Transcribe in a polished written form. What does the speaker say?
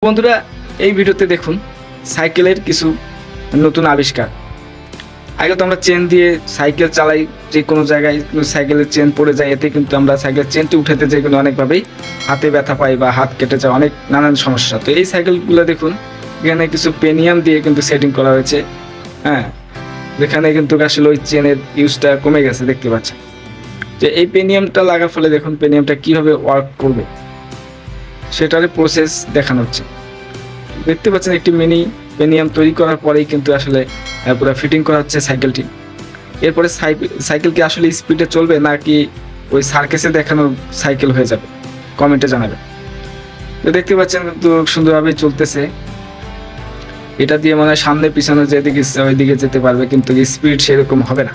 বন্ধুরা, এই ভিডিওতে দেখুন সাইকেলের কিছু নতুন আবিষ্কার। আগে তো আমরা চেন দিয়ে সাইকেল চালাই, যে কোনো জায়গায় সাইকেলের চেন পড়ে যায়, এতে কিন্তু আমরা সাইকেলের চেনটি উঠাতে যাই কিন্তু অনেকভাবেই হাতে ব্যথা পাই বা হাত কেটে যায়, অনেক নানান সমস্যা। তো এই সাইকেলগুলো দেখুন, এখানে কিছু পেনিয়াম দিয়ে কিন্তু সেটিং করা হয়েছে। হ্যাঁ, যেখানে কিন্তু আসলে ওই চেনের ইউজটা কমে গেছে, দেখতে পাচ্ছেন। যে এই পেনিয়ামটা লাগার ফলে দেখুন পেনিয়ামটা কিভাবে ওয়ার্ক করবে সেটার প্রসেস দেখানো হচ্ছে। দেখতে পাচ্ছেন একটি মিনি পেনিয়াম তৈরি করার পরেই কিন্তু আসলে পুরো ফিটিং করা হচ্ছে সাইকেলটি। এরপরে সাইকেল কি আসলে স্পিডে চলবে নাকি ওই সার্কেসে দেখানো সাইকেল হয়ে যাবে, কমেন্টে জানাবেন। তো দেখতে পাচ্ছেন কিন্তু সুন্দরভাবে চলতেছে। এটা দিয়ে মনে হয় সামনে পিছনে যেদিকে ইচ্ছা ওইদিকে যেতে পারবে, কিন্তু স্পিড সেরকম হবে না।